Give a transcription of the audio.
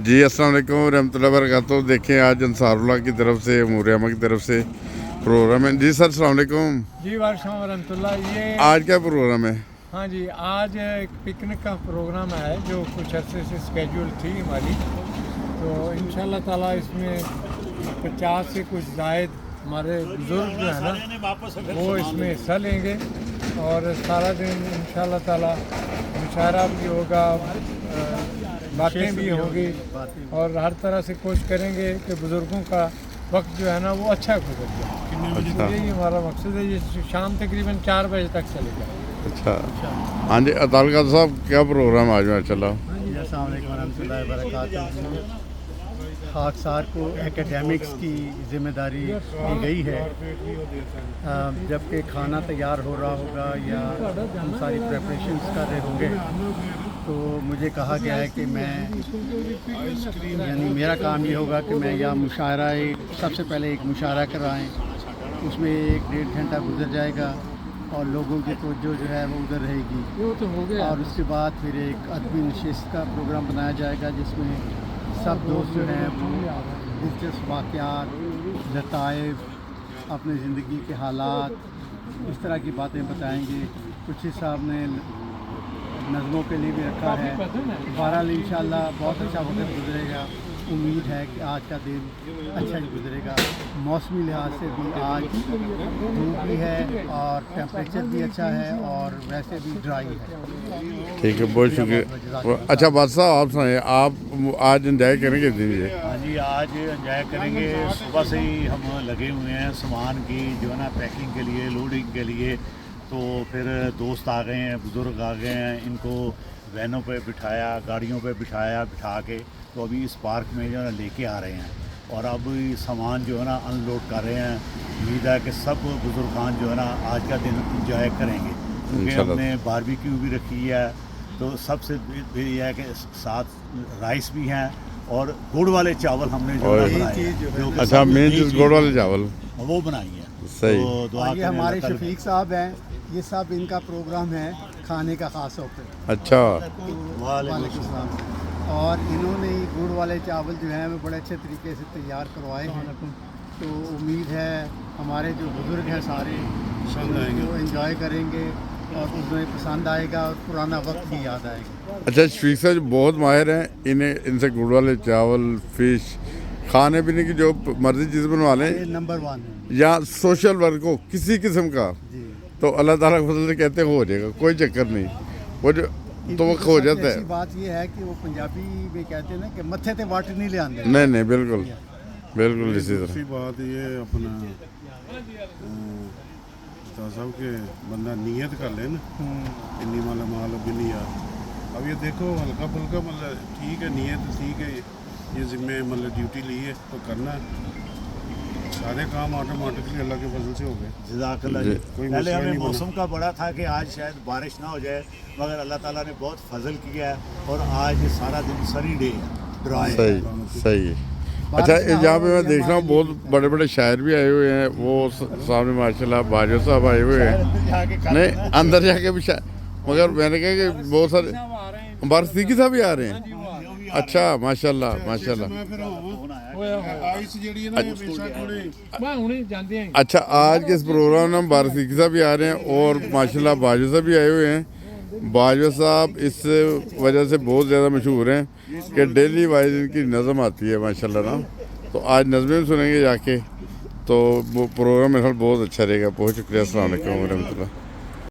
جی السلام علیکم ورحمۃ اللہ وبرکاتہ. دیکھیں آج انصاراللہ کی طرف سے امور کی طرف سے پروگرام ہے. جی سر السلام علیکم. جی وعلیکم ورحمۃ اللہ. یہ آج کیا پروگرام ہے؟ ہاں جی آج ایک پکنک کا پروگرام ہے جو کچھ عرصے سے اسکیجول تھی ہماری، تو انشاءاللہ تعالیٰ اس میں 50 سے کچھ زائد ہمارے بزرگ جو ہیں نا وہ اس میں حصہ لیں گے، اور سارا دن انشاءاللہ تعالیٰ مشاعرہ بھی ہوگا، باتیں بھی ہوگی، اور ہر طرح سے کوشش کریں گے کہ بزرگوں کا وقت جو ہے نا وہ اچھا گزر جائے. یہی ہمارا مقصد ہے. یہ شام تقریباً 4 بجے تک چلے گا. اچھا ہاں جی عطال صاحب کیا پروگرام آج میں چلا؟ السلام علیکم ورحمۃ اللہ وبرکاتہ. خاکسار کو اکیڈیمکس کی ذمہ داری دی گئی ہے، جبکہ کھانا تیار ہو رہا ہوگا یا ہم ساری پریپریشنس کر رہے ہوں گے، تو مجھے کہا گیا ہے کہ میں یعنی میرا کام یہ ہوگا کہ میں یا مشاعرہ سب سے پہلے ایک مشاعرہ کرائیں، اس میں 1-1.5 گھنٹہ گزر جائے گا اور لوگوں کی توجہ جو ہے وہ ادھر رہے گی، اور اس کے بعد پھر ایک ادبی نشست کا پروگرام بنایا جائے گا جس میں سب دوست جو ہیں وہ دلچسپ واقعات، لطائف، اپنے زندگی کے حالات، اس طرح کی باتیں بتائیں گے. کچھ حصہ ہم نے نظموں کے لیے بھی رکھا ہے. بہرحال انشاءاللہ بہت اچھا وقت گزرے گا. امید ہے کہ آج کا دن اچھا ہی گزرے گا. موسمی لحاظ سے بھی آج دھوپ بھی ہے اور ٹیمپریچر بھی اچھا ہے اور ویسے بھی ڈرائی ہے. ٹھیک ہے بہت شکریہ. اچھا بادشاہ آپ سنائیں، آپ آج انجوائے کریں گے دن یہ؟ ہاں جی آج انجوائے کریں گے. صبح سے ہی ہم لگے ہوئے ہیں سامان کی جو ہے نا پیکنگ کے لیے، لوڈنگ کے لیے. تو پھر دوست آ گئے ہیں، بزرگ آ گئے ہیں، ان کو وینوں پہ بٹھایا، گاڑیوں پہ بٹھا کے تو ابھی اس پارک میں جو ہے نا لے کے آ رہے ہیں، اور اب سامان جو ہے نا ان لوڈ کر رہے ہیں. امید ہے کہ سب بزرگان جو ہے نا آج کا دن انجوائے کریں گے، کیونکہ ہم نے باربیکیو بھی رکھی ہے. تو سب سے یہ ہے کہ ساتھ رائس بھی ہیں اور گڑ والے چاول ہم نے جو اچھا مین چیز گڑ والے چاول وہ بنائی ہے. صحیح. یہ ہمارے شفیق صاحب ہیں، یہ سب ان کا پروگرام ہے کھانے کا خاص طور پہ. اچھا وعلیکم السلام. اور انہوں نے گڑ والے چاول جو ہیں وہ بڑے اچھے طریقے سے تیار کروائے ہیں. تو امید ہے ہمارے جو بزرگ ہیں سارے وہ انجوائے کریں گے اور انہیں پسند آئے گا اور پرانا وقت بھی یاد آئے گا. اچھا شفیق صاحب بہت ماہر ہیں، ان سے گڑ والے چاول، فش، کھانے پینے کی جو مرضی چیز بنوا لیں، نمبر 1 ہے. یا سوشل ورک ہو کسی قسم کا، تو اللہ تعالیٰ کے فضل سے کہتے ہیں ہو جائے گا، کوئی چکر نہیں. وہ جو تو وہ ہو جاتا ہے. بات یہ ہے کہ وہ پنجابی میں کہتے ہیں نا کہ متھے تے واٹ نہیں لے آتے. نہیں بالکل بالکل اسی طرح. دوسری بات یہ اپنا صاحب کہ بندہ نیت کر لے نا، انی مالا مال ابھی نہیں یار. اب یہ دیکھو ہلکا پھلکا مطلب ٹھیک ہے، نیت ٹھیک ہے، یہ ذمہ مطلب ڈیوٹی لی ہے تو کرنا ہے. سارے کام آٹومیٹکلی اللہ کے فضل سے ہو گئے. جزاک اللہ جی. پہلے ہمیں موسم کا بڑا تھا کہ آج شاید بارش نہ ہو جائے، مگر اللہ تعالیٰ نے بہت فضل کیا ہے اور آج سارا دن سنی ڈے ہے. صحیح. اچھا جہاں پہ میں دیکھ رہا ہوں بہت بڑے بڑے شاعر بھی آئے ہوئے ہیں، وہ سامنے ماشاء اللہ باجو صاحب آئے ہوئے ہیں. نہیں اندر جا کے بھی مگر میں نے کہا کہ بہت سارے بارسیکی صاحب بھی آ رہے ہیں. اچھا ماشاء اللہ ماشاء اللہ. اچھا آج کے اس پروگرام میں ہم بارسیکی صاحب بھی آ رہے ہیں اور ماشاء اللہ باجو صاحب بھی آئے ہوئے ہیں. باجو صاحب اس وجہ سے بہت زیادہ مشہور ہیں کہ ڈیلی وائز ان کی نظم آتی ہے ماشاء اللہ نا. تو آج نظمیں سنیں گے جا کے، تو وہ پروگرام میرے خیال بہت اچھا رہے گا. بہت شکریہ. السلام علیکم ورحمۃ اللہ.